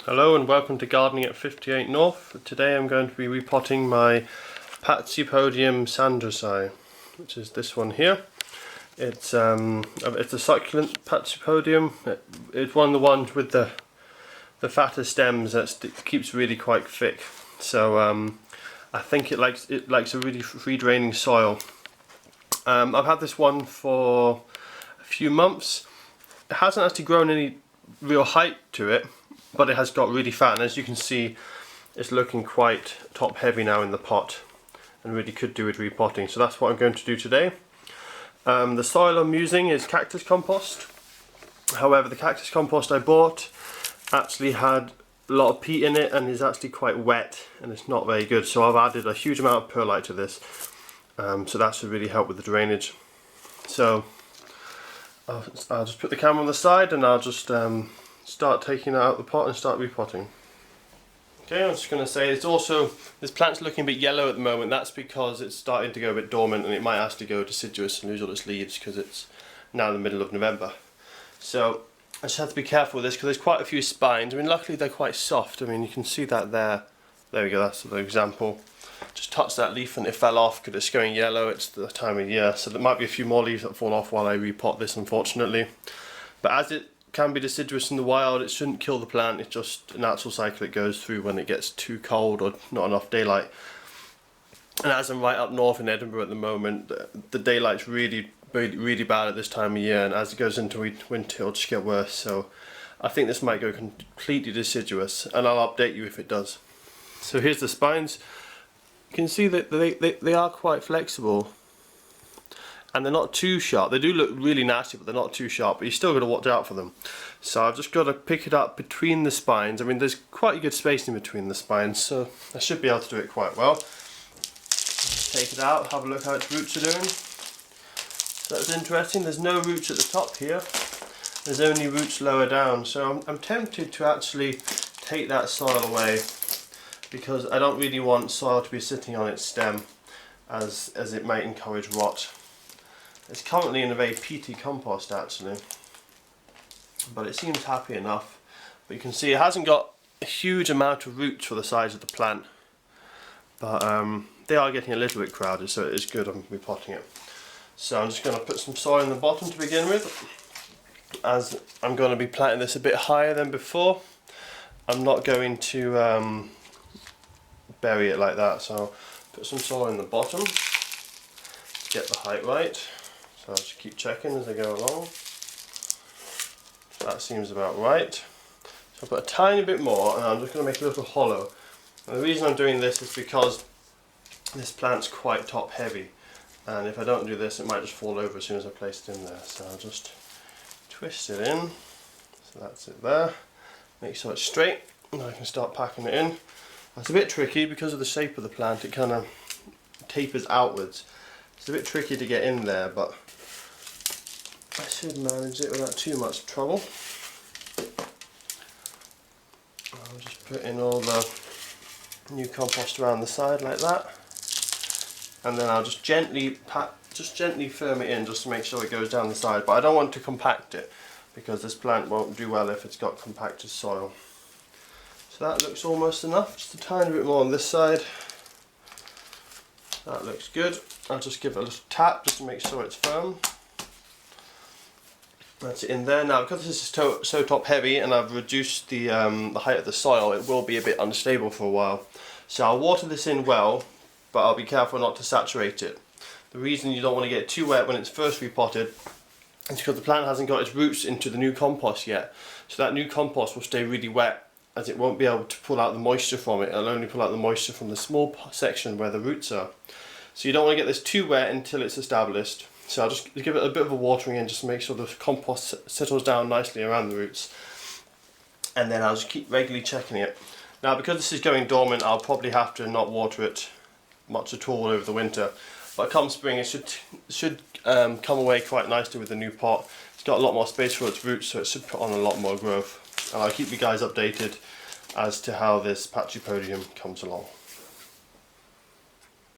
Hello and welcome to Gardening at 58 North. Today I'm going to be repotting my Pachypodium saundersii, which is this one here. It's a succulent Pachypodium. It's one of the ones with the fatter stems that keeps really quite thick. So I think it likes a really free draining soil. I've had this one for a few months. It hasn't actually grown any real height to it, but it has got really fat, and as you can see it's looking quite top heavy now in the pot and really could do with repotting. So that's what I'm going to do today. The soil I'm using is cactus compost. However, the cactus compost I bought actually had a lot of peat in it and is actually quite wet and it's not very good, so I've added a huge amount of perlite to this, so that should really help with the drainage. So I'll just put the camera on the side and I'll just start taking it out of the pot and start repotting. Okay, I'm just going to say it's also, this plant's looking a bit yellow at the moment. That's because it's starting to go a bit dormant and it might actually go deciduous and lose all its leaves because it's now the middle of November. So I just have to be careful with this because there's quite a few spines. I mean, luckily they're quite soft. I mean, you can see that there. There we go, that's an example. Just touched that leaf and it fell off because it's going yellow. It's the time of year, so there might be a few more leaves that fall off while I repot this, unfortunately. But as it can be deciduous in the wild, it shouldn't kill the plant. It's just a natural cycle it goes through when it gets too cold or not enough daylight. And as I'm right up north in Edinburgh at the moment, the daylight's really bad at this time of year, and as it goes into winter it'll just get worse. So I think this might go completely deciduous, and I'll update you if it does. So here's the spines. You can see that they are quite flexible and they're not too sharp. They do look really nasty, but they're not too sharp, but you still got to watch out for them. So I've just got to pick it up between the spines. I mean, there's quite a good spacing between the spines, so I should be able to do it quite well. Take it out, have a look how its roots are doing. So that's interesting. There's no roots at the top here. There's only roots lower down. So I'm tempted to actually take that soil away because I don't really want soil to be sitting on its stem as it might encourage rot. It's currently in a very peaty compost actually, but it seems happy enough. But you can see it hasn't got a huge amount of roots for the size of the plant, but they are getting a little bit crowded, so it is good on repotting it. So I'm just going to put some soil in the bottom to begin with, as I'm going to be planting this a bit higher than before. I'm not going to bury it like that, so put some soil in the bottom to get the height right. So I'll just keep checking as I go along. So that seems about right. So I'll put a tiny bit more and I'm just going to make a little hollow. And the reason I'm doing this is because this plant's quite top heavy, and if I don't do this it might just fall over as soon as I place it in there. So I'll just twist it in. So that's it there. Make sure it's straight and I can start packing it in. It's a bit tricky because of the shape of the plant. It kind of tapers outwards. It's a bit tricky to get in there, but I should manage it without too much trouble. I'll just put in all the new compost around the side like that, and then I'll just gently firm it in just to make sure it goes down the side. But I don't want to compact it because this plant won't do well if it's got compacted soil. So that looks almost enough. Just a tiny bit more on this side. That looks good. I'll just give it a little tap just to make sure it's firm. That's it in there. Now, because this is so top heavy and I've reduced the height of the soil, it will be a bit unstable for a while. So I'll water this in well, but I'll be careful not to saturate it. The reason you don't want to get it too wet when it's first repotted is because the plant hasn't got its roots into the new compost yet. So that new compost will stay really wet, as it won't be able to pull out the moisture from it. It'll only pull out the moisture from the small section where the roots are. So you don't want to get this too wet until it's established. So I'll just give it a bit of a watering in just to make sure the compost settles down nicely around the roots. And then I'll just keep regularly checking it. Now, because this is going dormant, I'll probably have to not water it much at all over the winter. But come spring it should come away quite nicely with the new pot. It's got a lot more space for its roots, so it should put on a lot more growth. And I'll keep you guys updated as to how this Pachypodium comes along.